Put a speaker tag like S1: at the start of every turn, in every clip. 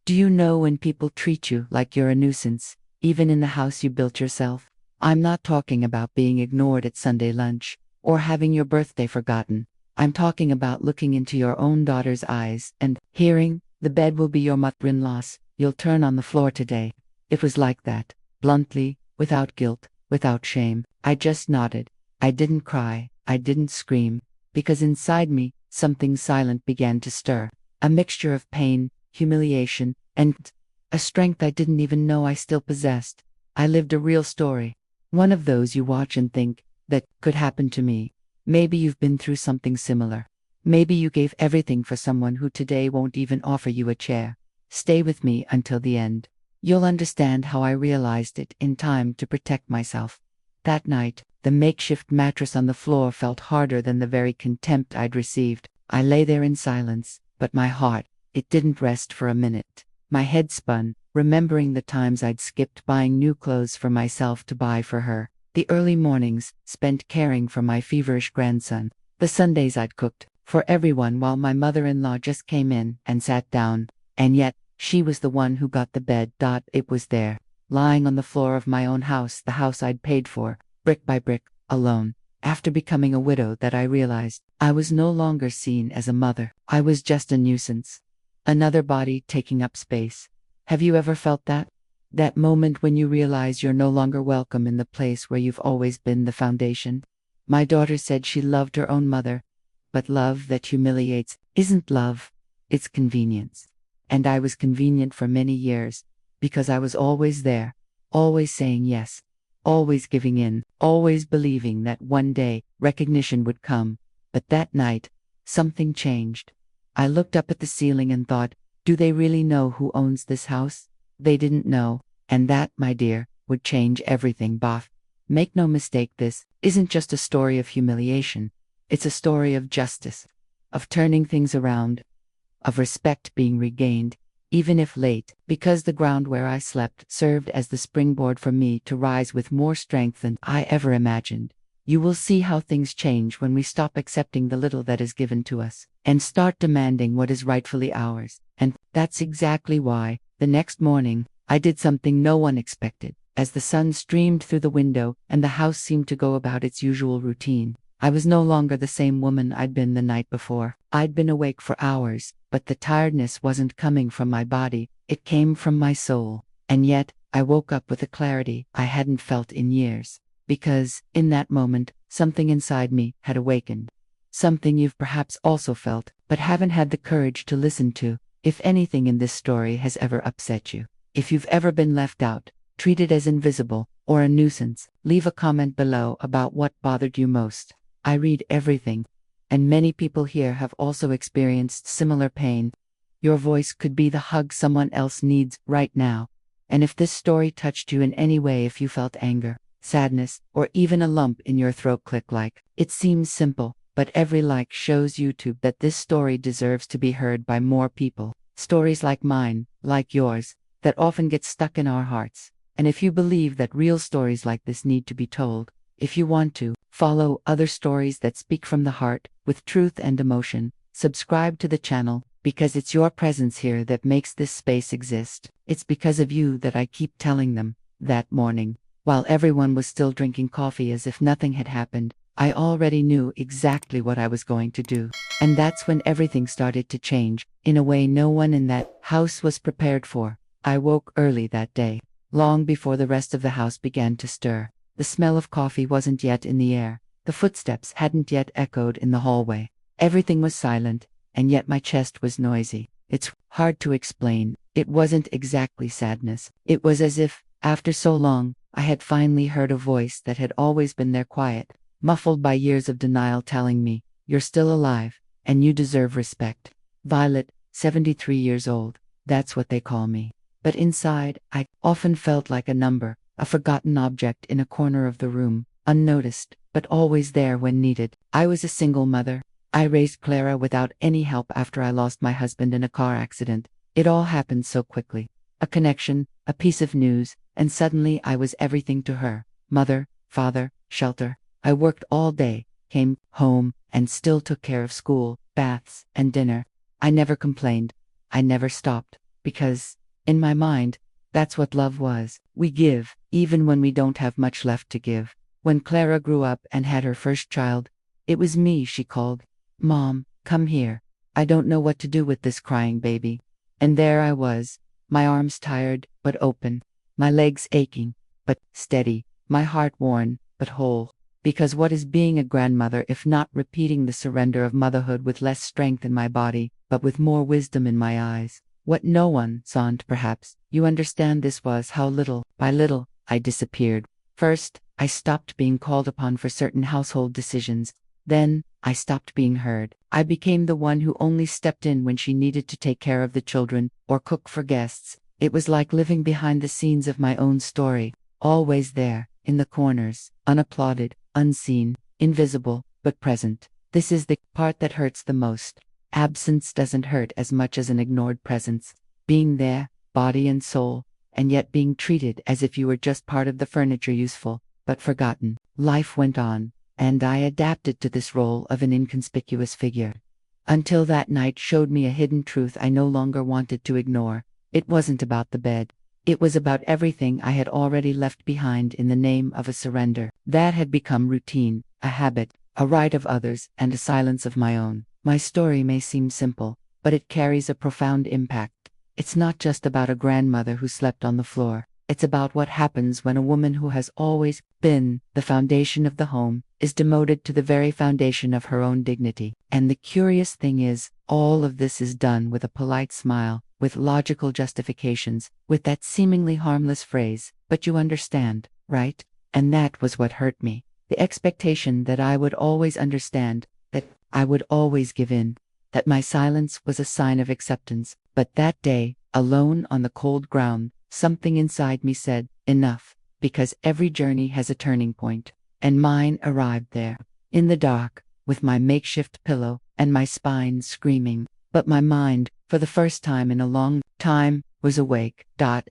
S1: Do you know when people treat you like you're a nuisance, even in the house you built yourself? I'm not talking about being ignored at Sunday lunch, or having your birthday forgotten. I'm talking about looking into your own daughter's eyes and hearing, "The bed will be your mother-in-law's, you'll turn on the floor today." It was like that, bluntly, without guilt, without shame. I just nodded. I didn't cry, I didn't scream, because inside me, something silent began to stir. A mixture of pain, humiliation, and a strength I didn't even know I still possessed. I lived a real story. One of those you watch and think, that could happen to me. Maybe you've been through something similar. Maybe you gave everything for someone who today won't even offer you a chair. Stay with me until the end. You'll understand how I realized it in time to protect myself. That night, the makeshift mattress on the floor felt harder than the very contempt I'd received. I lay there in silence, but my heart, it didn't rest for a minute. My head spun, remembering the times I'd skipped buying new clothes for myself to buy for her. The early mornings, spent caring for my feverish grandson. The Sundays I'd cooked for everyone while my mother-in-law just came in and sat down. And yet, she was the one who got the bed. It was there, lying on the floor of my own house, the house I'd paid for, brick by brick, alone. After becoming a widow, that I realized I was no longer seen as a mother. I was just a nuisance. Another body taking up space. Have you ever felt that? That moment when you realize you're no longer welcome in the place where you've always been the foundation? My daughter said she loved her own mother, but love that humiliates isn't love, it's convenience. And I was convenient for many years, because I was always there, always saying yes, always giving in, always believing that one day recognition would come. But that night, something changed. I looked up at the ceiling and thought, do they really know who owns this house? They didn't know, and that, my dear, would change everything. Make no mistake, this isn't just a story of humiliation. It's a story of justice, of turning things around, of respect being regained, even if late, because the ground where I slept served as the springboard for me to rise with more strength than I ever imagined. You will see how things change when we stop accepting the little that is given to us, and start demanding what is rightfully ours. And that's exactly why, the next morning, I did something no one expected. As the sun streamed through the window and the house seemed to go about its usual routine, I was no longer the same woman I'd been the night before. I'd been awake for hours, but the tiredness wasn't coming from my body, it came from my soul. And yet, I woke up with a clarity I hadn't felt in years. Because, in that moment, something inside me had awakened. Something you've perhaps also felt, but haven't had the courage to listen to. If anything in this story has ever upset you, if you've ever been left out, treated as invisible, or a nuisance, leave a comment below about what bothered you most. I read everything, and many people here have also experienced similar pain. Your voice could be the hug someone else needs right now. And if this story touched you in any way, if you felt anger, sadness, or even a lump in your throat, click like. It seems simple, but every like shows YouTube that this story deserves to be heard by more people. Stories like mine, like yours, that often get stuck in our hearts. And if you believe that real stories like this need to be told, if you want to follow other stories that speak from the heart, with truth and emotion, subscribe to the channel, because it's your presence here that makes this space exist. It's because of you that I keep telling them. That morning, while everyone was still drinking coffee as if nothing had happened, I already knew exactly what I was going to do. And that's when everything started to change, in a way no one in that house was prepared for. I woke early that day, long before the rest of the house began to stir. The smell of coffee wasn't yet in the air. The footsteps hadn't yet echoed in the hallway. Everything was silent, and yet my chest was noisy. It's hard to explain. It wasn't exactly sadness. It was as if, after so long, I had finally heard a voice that had always been there, quiet, muffled by years of denial, telling me, "You're still alive, and you deserve respect." Violet, 73 years old, that's what they call me. But inside, I often felt like a number, a forgotten object in a corner of the room, unnoticed, but always there when needed. I was a single mother. I raised Clara without any help after I lost my husband in a car accident. It all happened so quickly. A connection, a piece of news, and suddenly I was everything to her. Mother, father, shelter. I worked all day, came home, and still took care of school, baths, and dinner. I never complained. I never stopped. Because, in my mind, that's what love was. We give, even when we don't have much left to give. When Clara grew up and had her first child, it was me she called. Mom, come here. I don't know what to do with this crying baby. And there I was, my arms tired, but open, my legs aching, but steady, my heart worn, but whole. Because what is being a grandmother if not repeating the surrender of motherhood with less strength in my body, but with more wisdom in my eyes? What no one saw, and perhaps you understand this, was how little by little I disappeared. First, I stopped being called upon for certain household decisions. Then, I stopped being heard. I became the one who only stepped in when she needed to take care of the children or cook for guests. It was like living behind the scenes of my own story, always there, in the corners, unapplauded, unseen, invisible, but present. This is the part that hurts the most. Absence doesn't hurt as much as an ignored presence. Being there, body and soul, and yet being treated as if you were just part of the furniture, useful, but forgotten. Life went on, and I adapted to this role of an inconspicuous figure. Until that night showed me a hidden truth I no longer wanted to ignore. It wasn't about the bed. It was about everything I had already left behind in the name of a surrender. That had become routine, a habit, a right of others, and a silence of my own. My story may seem simple, but it carries a profound impact. It's not just about a grandmother who slept on the floor. It's about what happens when a woman who has always been the foundation of the home is demoted to the very foundation of her own dignity. And the curious thing is, all of this is done with a polite smile, with logical justifications, with that seemingly harmless phrase, "But you understand, right?" And that was what hurt me. The expectation that I would always understand, that I would always give in, that my silence was a sign of acceptance. But that day, alone on the cold ground, something inside me said, enough, because every journey has a turning point. And mine arrived there, in the dark, with my makeshift pillow, and my spine screaming. But my mind, for the first time in a long time, was awake.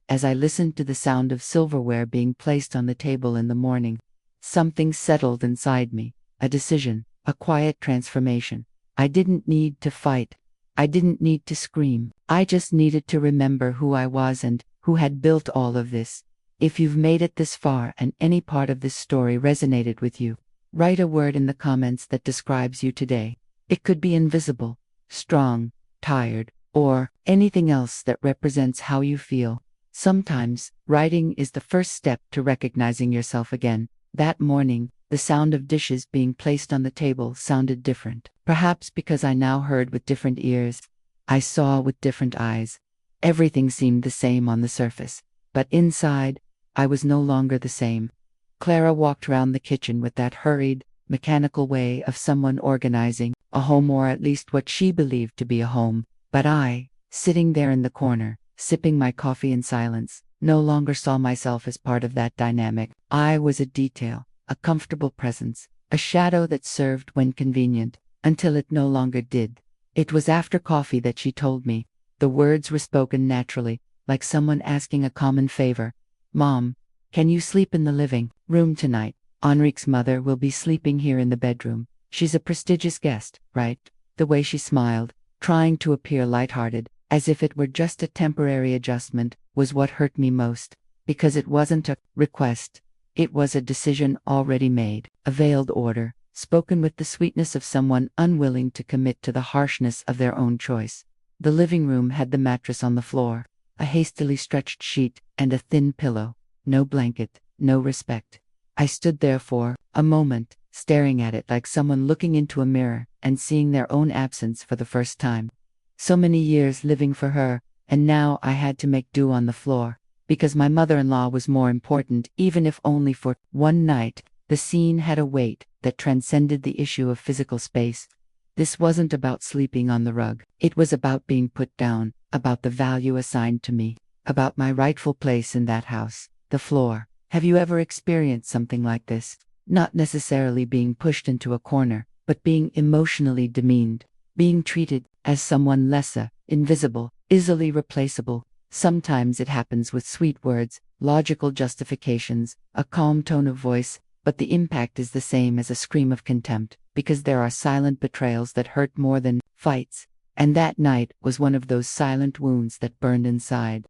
S1: As I listened to the sound of silverware being placed on the table in the morning, something settled inside me, a decision, a quiet transformation. I didn't need to fight. I didn't need to scream. I just needed to remember who I was and who had built all of this. If you've made it this far and any part of this story resonated with you, write a word in the comments that describes you today. It could be invisible, strong, tired, or anything else that represents how you feel. Sometimes, writing is the first step to recognizing yourself again. That morning, the sound of dishes being placed on the table sounded different. Perhaps because I now heard with different ears. I saw with different eyes. Everything seemed the same on the surface, but inside, I was no longer the same. Clara walked round the kitchen with that hurried, mechanical way of someone organizing a home, or at least what she believed to be a home. But I, sitting there in the corner, sipping my coffee in silence, no longer saw myself as part of that dynamic. I was a detail, a comfortable presence, a shadow that served when convenient, until it no longer did. It was after coffee that she told me. The words were spoken naturally, like someone asking a common favor. "Mom, can you sleep in the living room tonight? Enrique's mother will be sleeping here in the bedroom. She's a prestigious guest, right?" The way she smiled, trying to appear lighthearted, as if it were just a temporary adjustment, was what hurt me most. Because it wasn't a request. It was a decision already made, a veiled order, spoken with the sweetness of someone unwilling to commit to the harshness of their own choice. The living room had the mattress on the floor, a hastily stretched sheet, and a thin pillow. No blanket, no respect. I stood there for a moment, staring at it like someone looking into a mirror and seeing their own absence for the first time. So many years living for her, and now I had to make do on the floor, because my mother-in-law was more important, even if only for one night. The scene had a weight that transcended the issue of physical space. This wasn't about sleeping on the rug. It was about being put down, about the value assigned to me, about my rightful place in that house, the floor. Have you ever experienced something like this? Not necessarily being pushed into a corner, but being emotionally demeaned, being treated as someone lesser, invisible, easily replaceable. Sometimes it happens with sweet words, logical justifications, a calm tone of voice, but the impact is the same as a scream of contempt, because there are silent betrayals that hurt more than fights. And that night was one of those silent wounds that burned inside.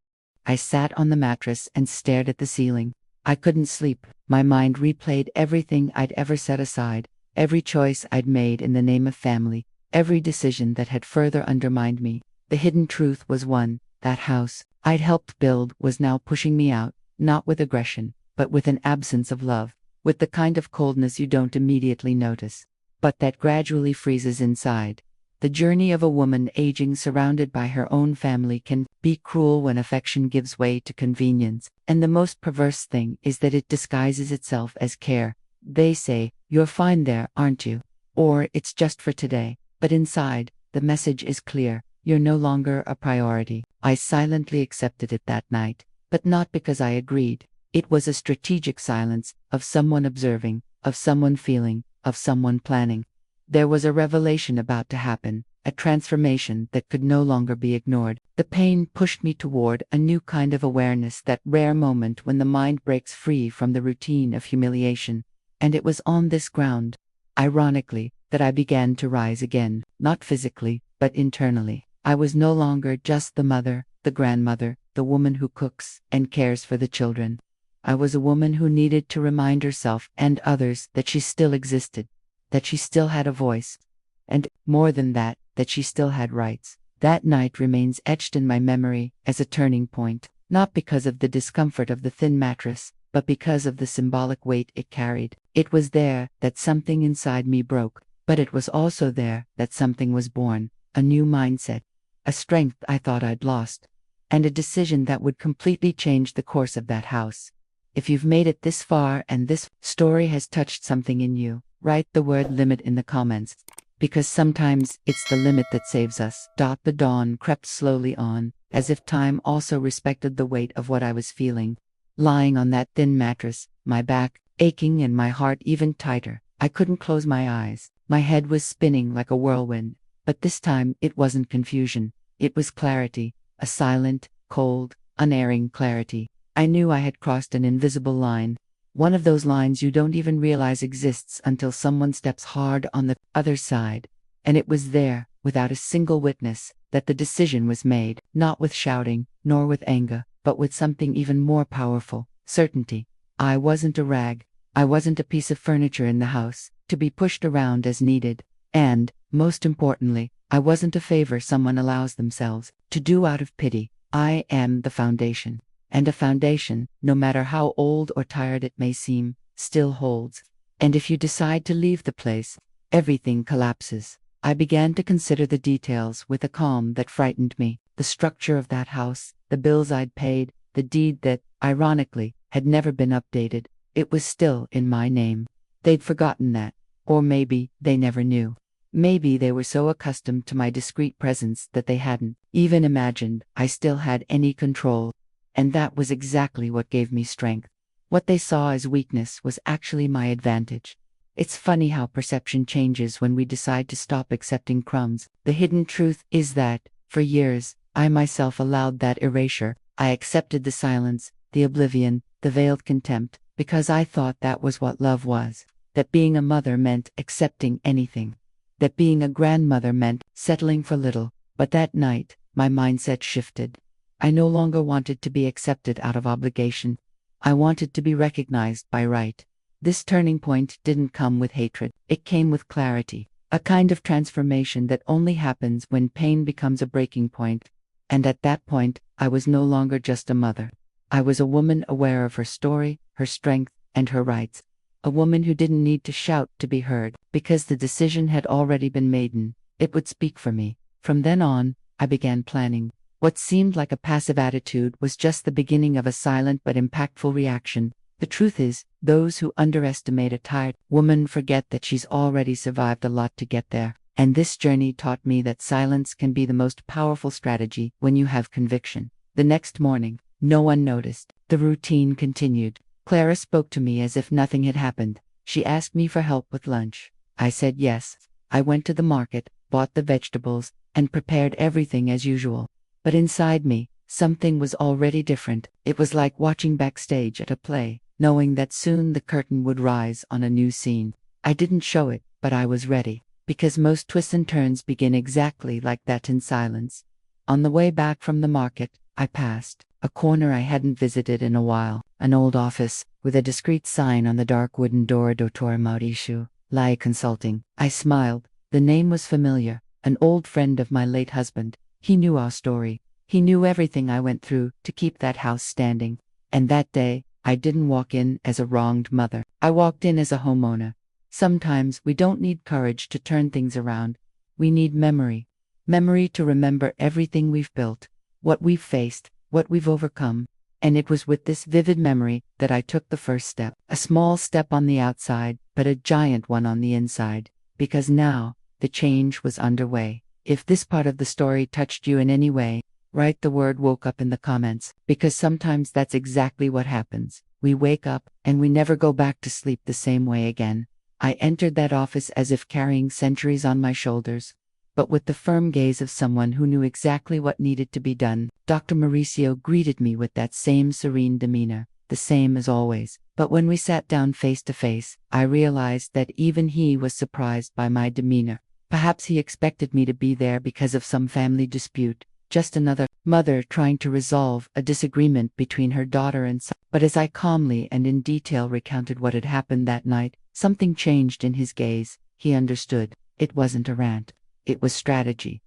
S1: I sat on the mattress and stared at the ceiling. I couldn't sleep. My mind replayed everything I'd ever set aside, every choice I'd made in the name of family, every decision that had further undermined me. The hidden truth was one: that house I'd helped build was now pushing me out, not with aggression, but with an absence of love, with the kind of coldness you don't immediately notice, but that gradually freezes inside. The journey of a woman aging surrounded by her own family can be cruel when affection gives way to convenience, and the most perverse thing is that it disguises itself as care. They say, "You're fine there, aren't you?" Or, "It's just for today." But inside, the message is clear: you're no longer a priority. I silently accepted it that night, but not because I agreed. It was a strategic silence, of someone observing, of someone feeling, of someone planning. There was a revelation about to happen, a transformation that could no longer be ignored. The pain pushed me toward a new kind of awareness, that rare moment when the mind breaks free from the routine of humiliation. And it was on this ground, ironically, that I began to rise again, not physically, but internally. I was no longer just the mother, the grandmother, the woman who cooks and cares for the children. I was a woman who needed to remind herself and others that she still existed, that she still had a voice, and, more than that, that she still had rights. That night remains etched in my memory as a turning point, not because of the discomfort of the thin mattress, but because of the symbolic weight it carried. It was there that something inside me broke, but it was also there that something was born: a new mindset, a strength I thought I'd lost, and a decision that would completely change the course of that house. If you've made it this far and this story has touched something in you, write the word limit in the comments, because sometimes it's the limit that saves us. The dawn crept slowly on, as if time also respected the weight of what I was feeling. Lying on that thin mattress, my back aching and my heart even tighter, I couldn't close my eyes. My head was spinning like a whirlwind, but this time it wasn't confusion. It was clarity, a silent, cold, unerring clarity. I knew I had crossed an invisible line, one of those lines you don't even realize exists until someone steps hard on the other side. And it was there, without a single witness, that the decision was made, not with shouting, nor with anger, but with something even more powerful: certainty. I wasn't a rag. I wasn't a piece of furniture in the house, to be pushed around as needed. And, most importantly, I wasn't a favor someone allows themselves to do out of pity. I am the foundation. And a foundation, no matter how old or tired it may seem, still holds. And if you decide to leave the place, everything collapses. I began to consider the details with a calm that frightened me: the structure of that house, the bills I'd paid, the deed that, ironically, had never been updated. It was still in my name. They'd forgotten that. Or maybe they never knew. Maybe they were so accustomed to my discreet presence that they hadn't even imagined I still had any control. And that was exactly what gave me strength. What they saw as weakness was actually my advantage. It's funny how perception changes when we decide to stop accepting crumbs. The hidden truth is that, for years, I myself allowed that erasure. I accepted the silence, the oblivion, the veiled contempt, because I thought that was what love was. That being a mother meant accepting anything. That being a grandmother meant settling for little. But that night, my mindset shifted. I no longer wanted to be accepted out of obligation. I wanted to be recognized by right. This turning point didn't come with hatred. It came with clarity, a kind of transformation that only happens when pain becomes a breaking point. And at that point, I was no longer just a mother. I was a woman aware of her story, her strength, and her rights. A woman who didn't need to shout to be heard, because the decision had already been made. It would speak for me. From then on, I began planning. What seemed like a passive attitude was just the beginning of a silent but impactful reaction. The truth is, those who underestimate a tired woman forget that she's already survived a lot to get there. And this journey taught me that silence can be the most powerful strategy when you have conviction. The next morning, no one noticed. The routine continued. Clara spoke to me as if nothing had happened. She asked me for help with lunch. I said yes. I went to the market, bought the vegetables, and prepared everything as usual. But inside me, something was already different. It was like watching backstage at a play, knowing that soon the curtain would rise on a new scene. I didn't show it, but I was ready. because most twists and turns begin exactly like that, in silence. On the way back from the market, I passed a corner I hadn't visited in a while, an old office, with a discreet sign on the dark wooden door, Dr. Mauricio, Lai Consulting. I smiled. The name was familiar, an old friend of my late husband. He knew our story. He knew everything I went through to keep that house standing. And that day, I didn't walk in as a wronged mother. I walked in as a homeowner. Sometimes we don't need courage to turn things around. We need memory. Memory to remember everything we've built, what we've faced, what we've overcome. And it was with this vivid memory that I took the first step. A small step on the outside, but a giant one on the inside. Because now, the change was underway. If this part of the story touched you in any way, write the word "woke up" in the comments, because sometimes that's exactly what happens. We wake up, and we never go back to sleep the same way again. I entered that office as if carrying centuries on my shoulders, but with the firm gaze of someone who knew exactly what needed to be done. Dr. Mauricio greeted me with that same serene demeanor, the same as always. But when we sat down face to face, I realized that even he was surprised by my demeanor. Perhaps he expected me to be there because of some family dispute, just another mother trying to resolve a disagreement between her daughter and son. But as I calmly and in detail recounted what had happened that night, something changed in his gaze. He understood. It wasn't a rant. It was strategy.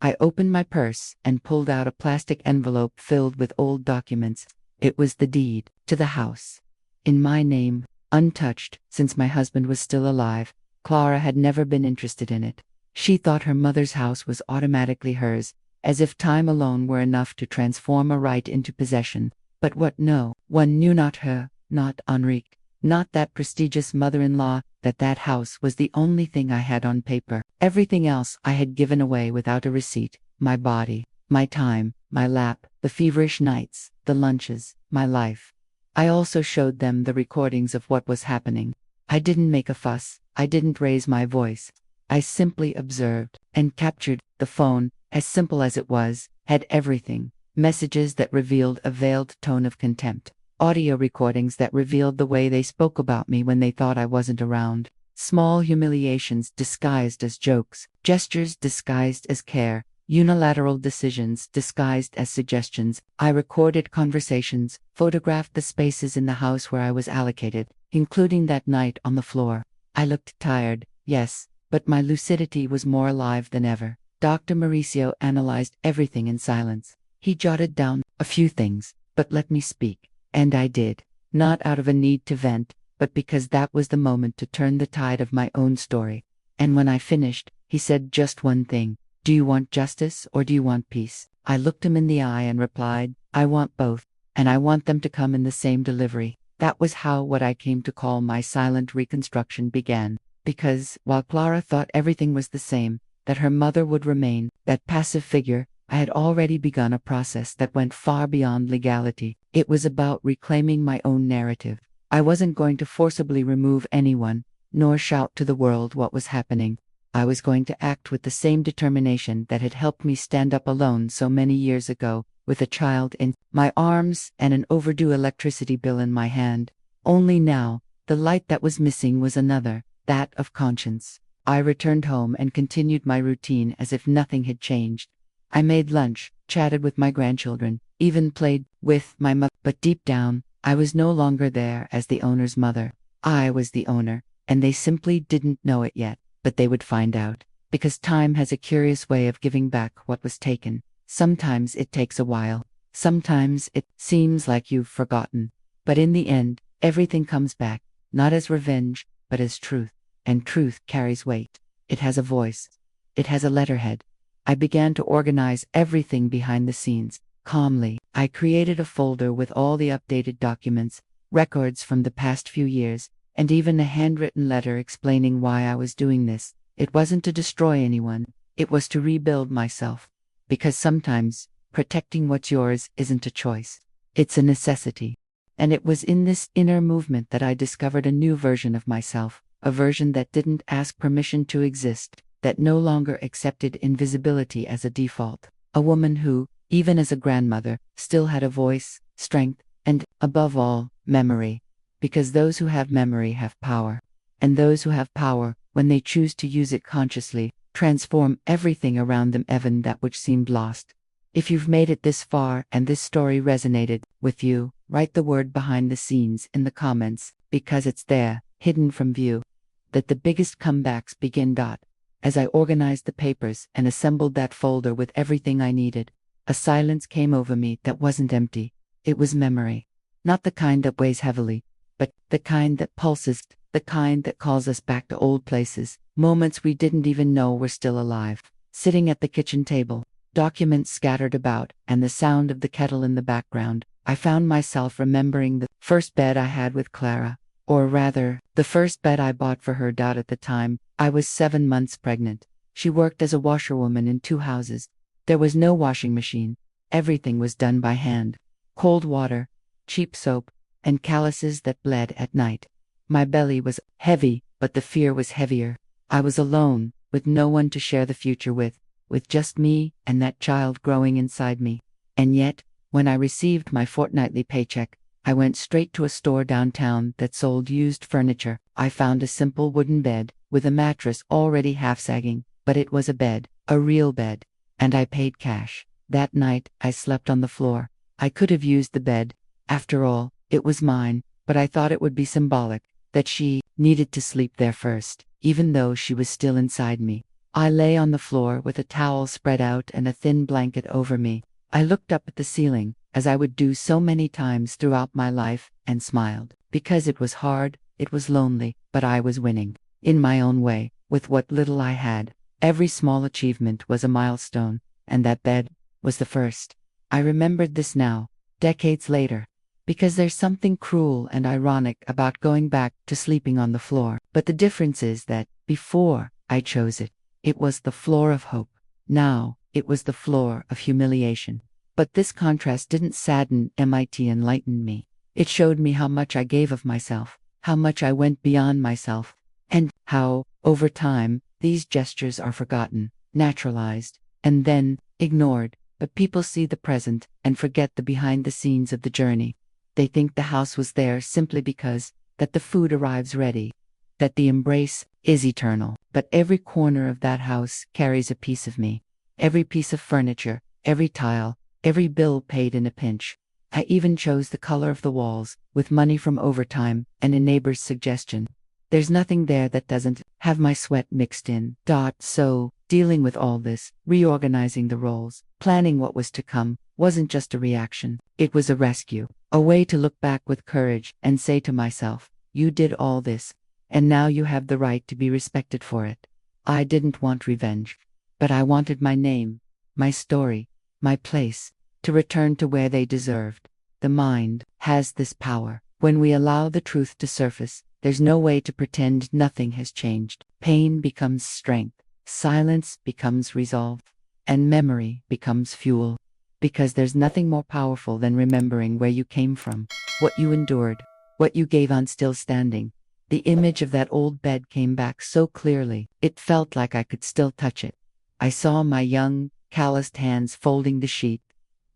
S1: I opened my purse and pulled out a plastic envelope filled with old documents. It was the deed to the house, in my name, untouched. Since my husband was still alive, Clara had never been interested in it. She thought her mother's house was automatically hers, as if time alone were enough to transform a right into possession. But what? No, one knew, not her, not Enrique, not that prestigious mother-in-law, that house was the only thing I had on paper. Everything else I had given away without a receipt. My body, my time, my lap, the feverish nights, the lunches, my life. I also showed them the recordings of what was happening. I didn't make a fuss. I didn't raise my voice. I simply observed and captured. The phone, as simple as it was, had everything. Messages that revealed a veiled tone of contempt. Audio recordings that revealed the way they spoke about me when they thought I wasn't around. Small humiliations disguised as jokes. Gestures disguised as care. Unilateral decisions disguised as suggestions. I recorded conversations, photographed the spaces in the house where I was allocated, including that night on the floor. I looked tired, yes, but my lucidity was more alive than ever. Dr. Mauricio analyzed everything in silence. He jotted down a few things, but let me speak. And I did, not out of a need to vent, but because that was the moment to turn the tide of my own story. And when I finished, he said just one thing. Do you want justice or do you want peace? I looked him in the eye and replied, I want both, and I want them to come in the same delivery. That was how what I came to call my silent reconstruction began. Because, while Clara thought everything was the same, that her mother would remain, that passive figure, I had already begun a process that went far beyond legality. It was about reclaiming my own narrative. I wasn't going to forcibly remove anyone, nor shout to the world what was happening. I was going to act with the same determination that had helped me stand up alone so many years ago, with a child in my arms and an overdue electricity bill in my hand. Only now, the light that was missing was another, that of conscience. I returned home and continued my routine as if nothing had changed. I made lunch, chatted with my grandchildren, even played with my mother. But deep down, I was no longer there as the owner's mother. I was the owner, and they simply didn't know it yet, but they would find out. Because time has a curious way of giving back what was taken. Sometimes it takes a while. Sometimes it seems like you've forgotten. But in the end, everything comes back, not as revenge, but as truth. And truth carries weight. It has a voice. It has a letterhead. I began to organize everything behind the scenes. Calmly, I created a folder with all the updated documents, records from the past few years, and even a handwritten letter explaining why I was doing this. It wasn't to destroy anyone. It was to rebuild myself. Because sometimes, protecting what's yours isn't a choice. It's a necessity. And it was in this inner movement that I discovered a new version of myself, a version that didn't ask permission to exist, that no longer accepted invisibility as a default. A woman who, even as a grandmother, still had a voice, strength, and, above all, memory. Because those who have memory have power. And those who have power when they choose to use it consciously, transform everything around them, even that which seemed lost. If you've made it this far and this story resonated with you, write the word behind the scenes in the comments, because it's there, hidden from view, that the biggest comebacks begin. As I organized the papers and assembled that folder with everything I needed, a silence came over me that wasn't empty. It was memory. Not the kind that weighs heavily, but the kind that pulses, the kind that calls us back to old places, moments we didn't even know were still alive. Sitting at the kitchen table, documents scattered about, and the sound of the kettle in the background, I found myself remembering the first bed I had with Clara, or rather, the first bed I bought for her. At the time, I was 7 months pregnant. She worked as a washerwoman in 2 houses. There was no washing machine. Everything was done by hand. Cold water, cheap soap, and calluses that bled at night. My belly was heavy, but the fear was heavier. I was alone, with no one to share the future with just me and that child growing inside me. And yet, when I received my fortnightly paycheck, I went straight to a store downtown that sold used furniture. I found a simple wooden bed, with a mattress already half sagging, but it was a bed, a real bed, and I paid cash. That night, I slept on the floor. I could have used the bed. After all, it was mine, but I thought it would be symbolic that she needed to sleep there first, even though she was still inside me. I lay on the floor with a towel spread out and a thin blanket over me. I looked up at the ceiling, as I would do so many times throughout my life, and smiled. Because it was hard, it was lonely, but I was winning. In my own way, with what little I had. Every small achievement was a milestone, and that bed was the first. I remembered this now, decades later, because there's something cruel and ironic about going back to sleeping on the floor. But the difference is that, before I chose it, it was the floor of hope. Now, it was the floor of humiliation. But this contrast didn't sadden me, it enlightened me. It showed me how much I gave of myself, how much I went beyond myself, and how, over time, these gestures are forgotten, naturalized, and then ignored. But people see the present and forget the behind the scenes of the journey. They think the house was there simply because, that the food arrives ready, that the embrace is eternal. But every corner of that house carries a piece of me. Every piece of furniture, every tile, every bill paid in a pinch. I even chose the color of the walls, with money from overtime and a neighbor's suggestion. There's nothing there that doesn't have my sweat mixed in. So, dealing with all this, reorganizing the roles, planning what was to come, wasn't just a reaction. It was a rescue, a way to look back with courage and say to myself, you did all this, and now you have the right to be respected for it. I didn't want revenge, but I wanted my name, my story, my place, to return to where they deserved. The mind has this power. When we allow the truth to surface, there's no way to pretend nothing has changed. Pain becomes strength, silence becomes resolve, and memory becomes fuel. Because there's nothing more powerful than remembering where you came from, what you endured, what you gave on still standing. The image of that old bed came back so clearly, it felt like I could still touch it. I saw my young, calloused hands folding the sheet.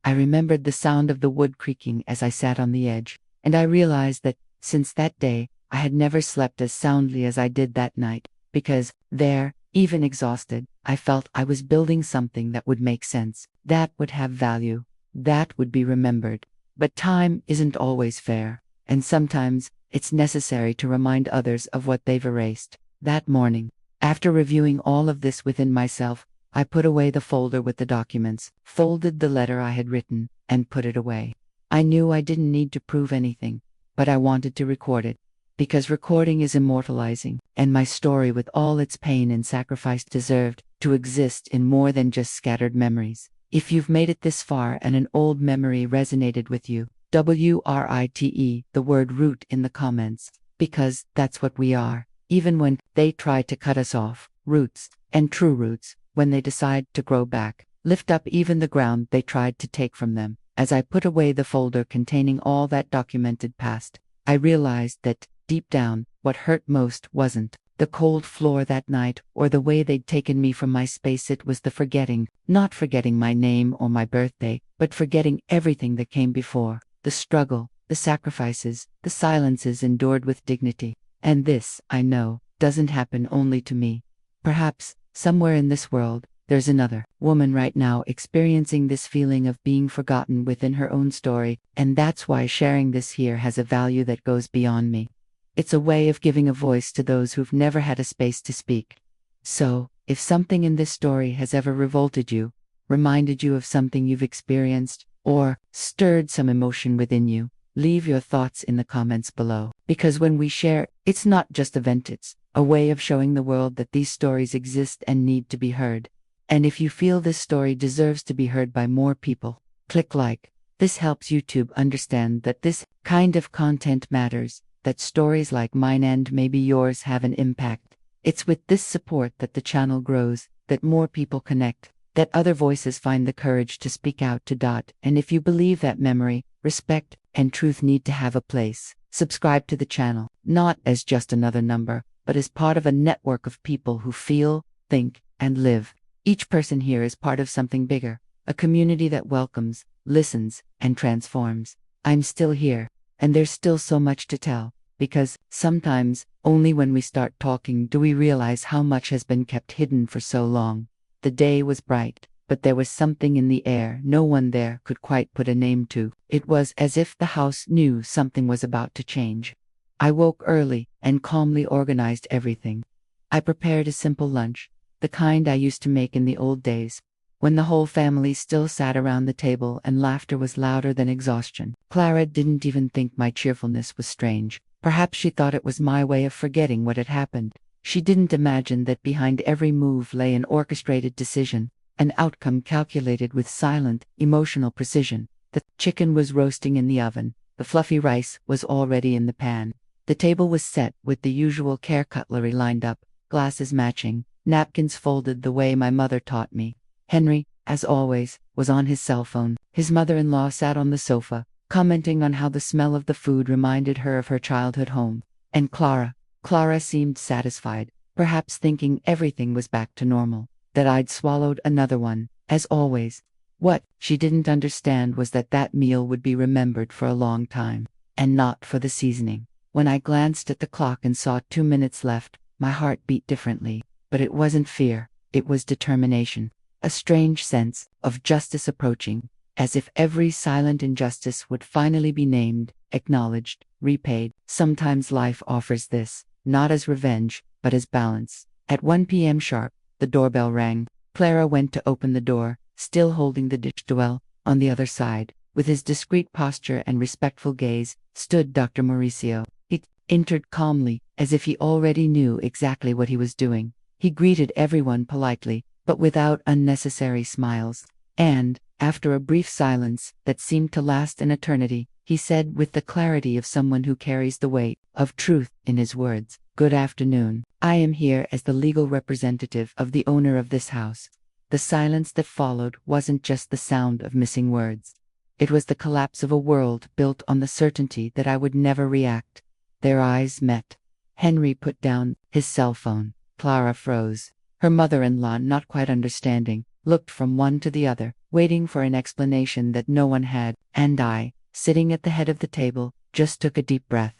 S1: I remembered the sound of the wood creaking as I sat on the edge, and I realized that, since that day, I had never slept as soundly as I did that night, because, there, even exhausted, I felt I was building something that would make sense, that would have value, that would be remembered. But time isn't always fair, and sometimes, it's necessary to remind others of what they've erased. That morning, after reviewing all of this within myself, I put away the folder with the documents, folded the letter I had written, and put it away. I knew I didn't need to prove anything, but I wanted to record it, because recording is immortalizing, and my story with all its pain and sacrifice deserved to exist in more than just scattered memories. If you've made it this far and an old memory resonated with you, WRITE the word root in the comments, because that's what we are, even when they try to cut us off. Roots, and true roots, when they decide to grow back, lift up even the ground they tried to take from them. As I put away the folder containing all that documented past, I realized that, deep down, what hurt most wasn't the cold floor that night or the way they'd taken me from my space. It was the forgetting, not forgetting my name or my birthday, but forgetting everything that came before, the struggle, the sacrifices, the silences endured with dignity. And this, I know, doesn't happen only to me. Perhaps, somewhere in this world, there's another woman right now experiencing this feeling of being forgotten within her own story, and that's why sharing this here has a value that goes beyond me. It's a way of giving a voice to those who've never had a space to speak. So, if something in this story has ever revolted you, reminded you of something you've experienced, or stirred some emotion within you, leave your thoughts in the comments below. Because when we share, it's not just a vent, it's a way of showing the world that these stories exist and need to be heard. And if you feel this story deserves to be heard by more people, click like. This helps YouTube understand that this kind of content matters, that stories like mine and maybe yours have an impact. It's with this support that the channel grows, that more people connect, that other voices find the courage to speak out to. And if you believe that memory, respect, and truth need to have a place, subscribe to the channel, not as just another number, but as part of a network of people who feel, think, and live. Each person here is part of something bigger, a community that welcomes, listens, and transforms. I'm still here, and there's still so much to tell, because sometimes, only when we start talking do we realize how much has been kept hidden for so long. The day was bright, but there was something in the air no one there could quite put a name to. It was as if the house knew something was about to change. I woke early and calmly organized everything. I prepared a simple lunch, the kind I used to make in the old days, when the whole family still sat around the table and laughter was louder than exhaustion. Clara didn't even think my cheerfulness was strange. Perhaps she thought it was my way of forgetting what had happened. She didn't imagine that behind every move lay an orchestrated decision, an outcome calculated with silent, emotional precision. The chicken was roasting in the oven, the fluffy rice was already in the pan. The table was set with the usual care cutlery lined up, glasses matching, napkins folded the way my mother taught me. Henry, as always, was on his cell phone. His mother-in-law sat on the sofa, commenting on how the smell of the food reminded her of her childhood home. And Clara seemed satisfied, perhaps thinking everything was back to normal, that I'd swallowed another one, as always. What she didn't understand was that that meal would be remembered for a long time, and not for the seasoning. When I glanced at the clock and saw 2 minutes left, my heart beat differently. But it wasn't fear, it was determination. A strange sense of justice approaching, as if every silent injustice would finally be named, acknowledged, repaid. Sometimes life offers this, not as revenge, but as balance. At 1 p.m. sharp, the doorbell rang. Clara went to open the door, still holding the dish towel. On the other side, with his discreet posture and respectful gaze, stood Dr. Mauricio. He entered calmly, as if he already knew exactly what he was doing. He greeted everyone politely, but without unnecessary smiles. And, after a brief silence that seemed to last an eternity, he said with the clarity of someone who carries the weight of truth in his words, "Good afternoon. I am here as the legal representative of the owner of this house." The silence that followed wasn't just the sound of missing words. It was the collapse of a world built on the certainty that I would never react. Their eyes met. Henry put down his cell phone. Clara froze. Her mother-in-law, not quite understanding, looked from one to the other, waiting for an explanation that no one had, and I, sitting at the head of the table, just took a deep breath.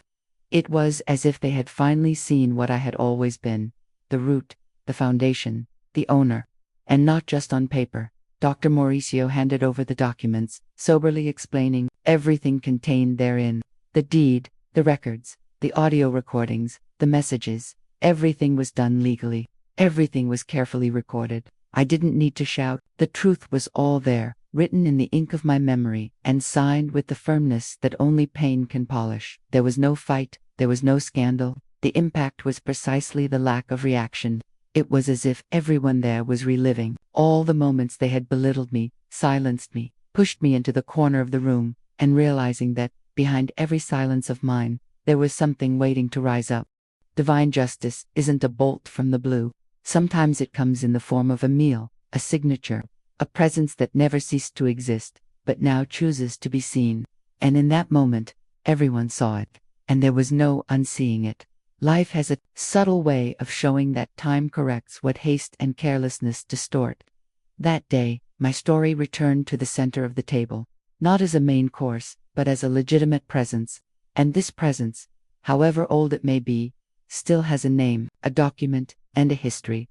S1: It was as if they had finally seen what I had always been, the root, the foundation, the owner. And not just on paper. Dr. Mauricio handed over the documents, soberly explaining everything contained therein. The deed, the records, the audio recordings, the messages. Everything was done legally. Everything was carefully recorded. I didn't need to shout. The truth was all there, written in the ink of my memory, and signed with the firmness that only pain can polish. There was no fight, there was no scandal. The impact was precisely the lack of reaction. It was as if everyone there was reliving all the moments they had belittled me, silenced me, pushed me into the corner of the room, and realizing that, behind every silence of mine, there was something waiting to rise up. Divine justice isn't a bolt from the blue. Sometimes it comes in the form of a meal, a signature, a presence that never ceased to exist, but now chooses to be seen. And in that moment, everyone saw it, and there was no unseeing it. Life has a subtle way of showing that time corrects what haste and carelessness distort. That day, my story returned to the center of the table, not as a main course, but as a legitimate presence. And this presence, however old it may be, still has a name, a document, and a history.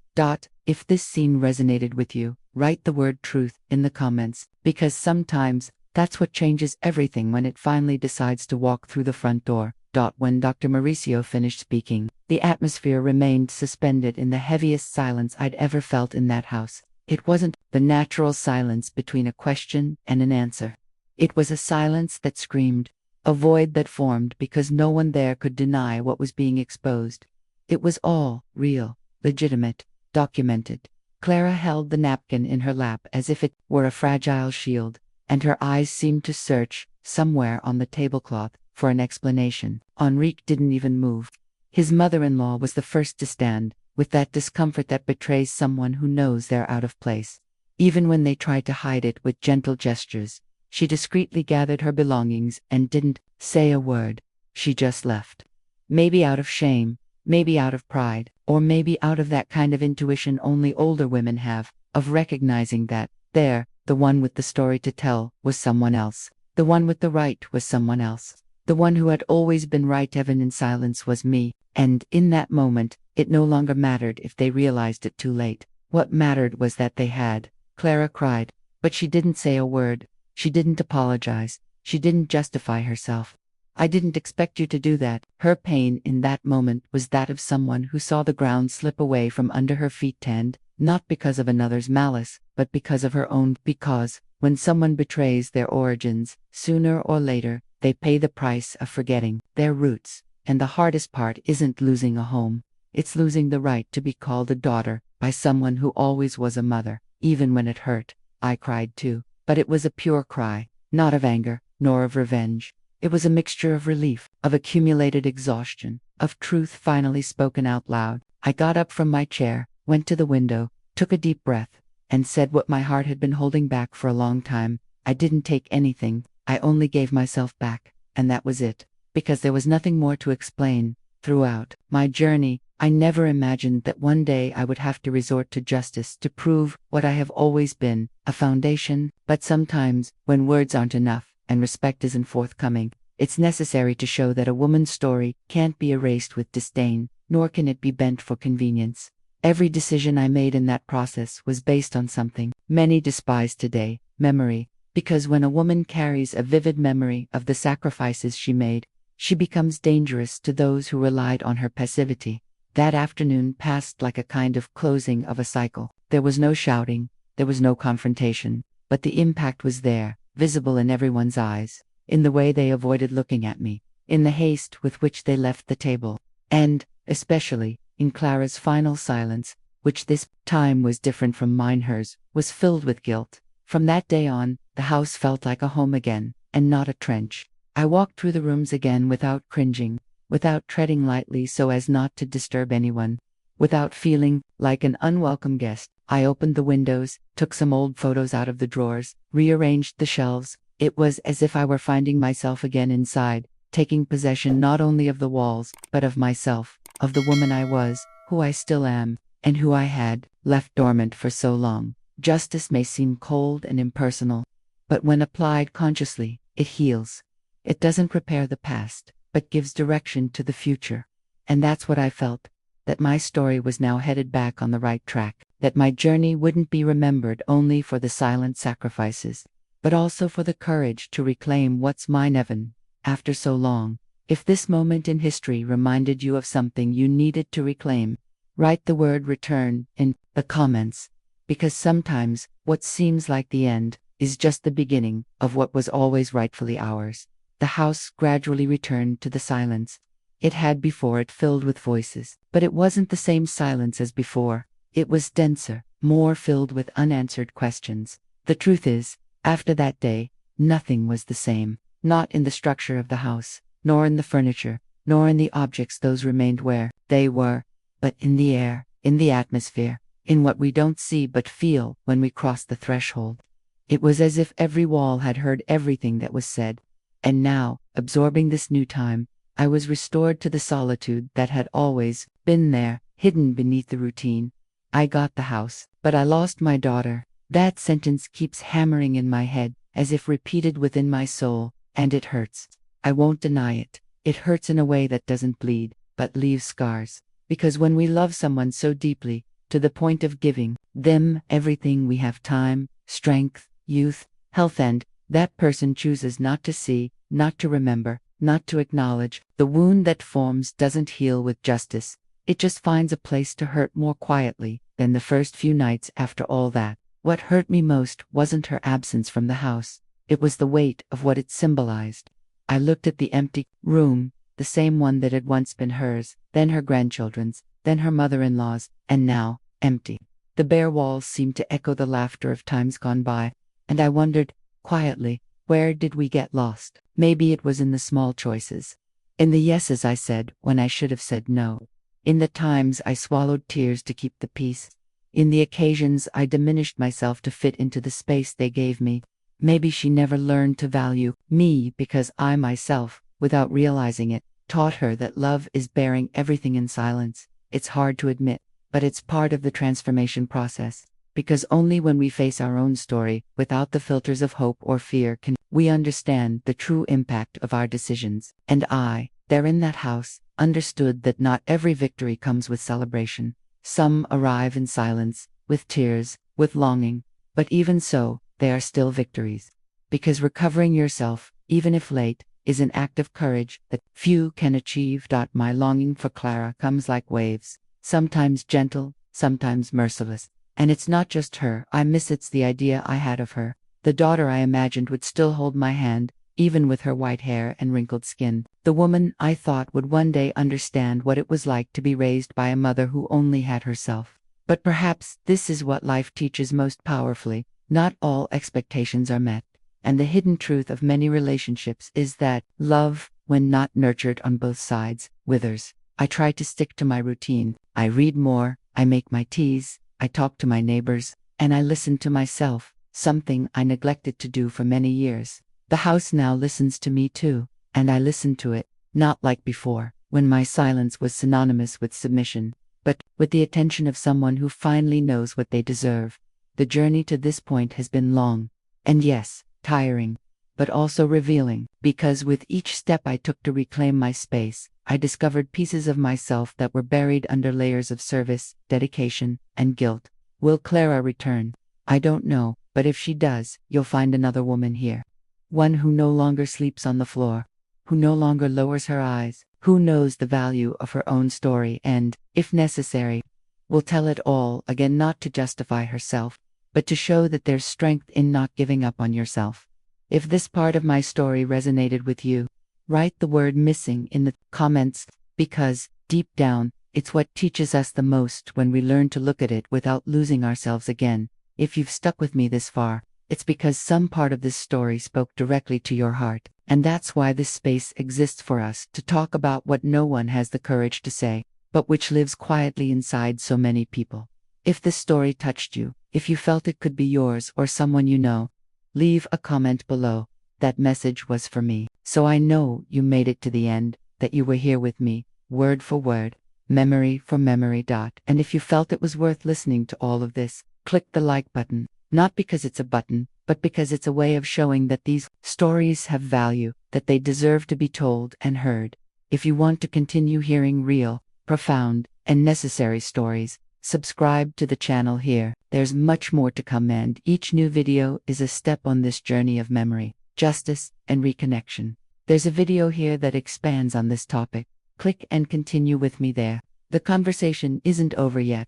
S1: If this scene resonated with you, write the word truth in the comments, because sometimes that's what changes everything when it finally decides to walk through the front door. When Dr. Mauricio finished speaking, the atmosphere remained suspended in the heaviest silence I'd ever felt in that house. It wasn't the natural silence between a question and an answer. It was a silence that screamed, a void that formed because no one there could deny what was being exposed. It was all real, legitimate, documented. Clara held the napkin in her lap as if it were a fragile shield, and her eyes seemed to search, somewhere on the tablecloth, for an explanation. Enrique didn't even move. His mother-in-law was the first to stand, with that discomfort that betrays someone who knows they're out of place. Even when they tried to hide it with gentle gestures, she discreetly gathered her belongings and didn't say a word. She just left. Maybe out of shame, maybe out of pride, or maybe out of that kind of intuition only older women have, of recognizing that, there, the one with the story to tell was someone else. The one with the right was someone else. The one who had always been right even in silence was me, and in that moment, it no longer mattered if they realized it too late. What mattered was that they had. Clara cried, but she didn't say a word. She didn't apologize. She didn't justify herself. I didn't expect you to do that. Her pain in that moment was that of someone who saw the ground slip away from under her feet, and not because of another's malice, but because of her own. Because, when someone betrays their origins, sooner or later, they pay the price of forgetting their roots. And the hardest part isn't losing a home. It's losing the right to be called a daughter by someone who always was a mother, even when it hurt. I cried too, but it was a pure cry, not of anger, nor of revenge. It was a mixture of relief, of accumulated exhaustion, of truth finally spoken out loud. I got up from my chair, went to the window, took a deep breath, and said what my heart had been holding back for a long time. I didn't take anything, I only gave myself back, and that was it. Because there was nothing more to explain. Throughout my journey, I never imagined that one day I would have to resort to justice to prove what I have always been, a foundation. But sometimes, when words aren't enough, and respect isn't forthcoming, it's necessary to show that a woman's story can't be erased with disdain, nor can it be bent for convenience. Every decision I made in that process was based on something many despise today, memory. Because when a woman carries a vivid memory of the sacrifices she made, she becomes dangerous to those who relied on her passivity. That afternoon passed like a kind of closing of a cycle. There was no shouting, there was no confrontation, but the impact was there, visible in everyone's eyes, in the way they avoided looking at me, in the haste with which they left the table, and, especially, in Clara's final silence, which this time was different from mine. Hers was filled with guilt. From that day on, the house felt like a home again, and not a trench. I walked through the rooms again without cringing, without treading lightly so as not to disturb anyone, without feeling like an unwelcome guest. I opened the windows, took some old photos out of the drawers, rearranged the shelves. It was as if I were finding myself again inside, taking possession not only of the walls, but of myself, of the woman I was, who I still am, and who I had left dormant for so long. Justice may seem cold and impersonal, but when applied consciously, it heals. It doesn't repair the past, but gives direction to the future. And that's what I felt, that my story was now headed back on the right track, that my journey wouldn't be remembered only for the silent sacrifices, but also for the courage to reclaim what's mine even after so long. If this moment in history reminded you of something you needed to reclaim, write the word return in the comments. Because sometimes, what seems like the end is just the beginning of what was always rightfully ours. The house gradually returned to the silence it had before. It filled with voices, but it wasn't the same silence as before. It was denser, more filled with unanswered questions. The truth is, after that day, nothing was the same. Not in the structure of the house, nor in the furniture, nor in the objects. Those remained where they were, but in the air, in the atmosphere, in what we don't see but feel when we cross the threshold. It was as if every wall had heard everything that was said. And now, absorbing this new time, I was restored to the solitude that had always been there, hidden beneath the routine. I got the house, but I lost my daughter. That sentence keeps hammering in my head, as if repeated within my soul, and it hurts. I won't deny it. It hurts in a way that doesn't bleed, but leaves scars. Because when we love someone so deeply, to the point of giving them everything we have, time, strength, youth, health, and that person chooses not to see, not to remember, not to acknowledge, the wound that forms doesn't heal with justice. It just finds a place to hurt more quietly than the first few nights after all that. What hurt me most wasn't her absence from the house. It was the weight of what it symbolized. I looked at the empty room, the same one that had once been hers, then her grandchildren's, then her mother-in-law's, and now, empty. The bare walls seemed to echo the laughter of times gone by, and I wondered, quietly, where did we get lost? Maybe it was in the small choices. In the yeses I said when I should have said no. In the times I swallowed tears to keep the peace. In the occasions I diminished myself to fit into the space they gave me. Maybe she never learned to value me because I myself, without realizing it, taught her that love is bearing everything in silence. It's hard to admit, but it's part of the transformation process. Because only when we face our own story, without the filters of hope or fear, can we understand the true impact of our decisions. And I, there in that house, understood that not every victory comes with celebration. Some arrive in silence, with tears, with longing, but even so, they are still victories. Because recovering yourself, even if late, is an act of courage that few can achieve. My longing for Clara comes like waves, sometimes gentle, sometimes merciless. And it's not just her I miss, it's the idea I had of her, the daughter I imagined would still hold my hand, even with her white hair and wrinkled skin, the woman I thought would one day understand what it was like to be raised by a mother who only had herself. But perhaps this is what life teaches most powerfully: not all expectations are met. And the hidden truth of many relationships is that love, when not nurtured on both sides, withers. I try to stick to my routine. I read more, I make my teas, I talk to my neighbors, and I listen to myself, something I neglected to do for many years. The house now listens to me too, and I listen to it, not like before, when my silence was synonymous with submission, but with the attention of someone who finally knows what they deserve. The journey to this point has been long, and yes, tiring, but also revealing, because with each step I took to reclaim my space, I discovered pieces of myself that were buried under layers of service, dedication, and guilt. Will Clara return? I don't know, but if she does, you'll find another woman here. One who no longer sleeps on the floor, who no longer lowers her eyes, who knows the value of her own story and, if necessary, will tell it all again, not to justify herself, but to show that there's strength in not giving up on yourself. If this part of my story resonated with you, write the word "missing" in the comments, because, deep down, it's what teaches us the most when we learn to look at it without losing ourselves again. If you've stuck with me this far, it's because some part of this story spoke directly to your heart, and that's why this space exists for us to talk about what no one has the courage to say, but which lives quietly inside so many people. If this story touched you, if you felt it could be yours or someone you know, leave a comment below. That message was for me, so I know you made it to the end, that you were here with me, word for word, memory for memory. And if you felt it was worth listening to all of this, click the like button, not because it's a button, but because it's a way of showing that these stories have value, that they deserve to be told and heard. If you want to continue hearing real, profound, and necessary stories, subscribe to the channel here. There's much more to come, and each new video is a step on this journey of memory, justice, and reconnection. There's a video here that expands on this topic. Click and continue with me there. The conversation isn't over yet,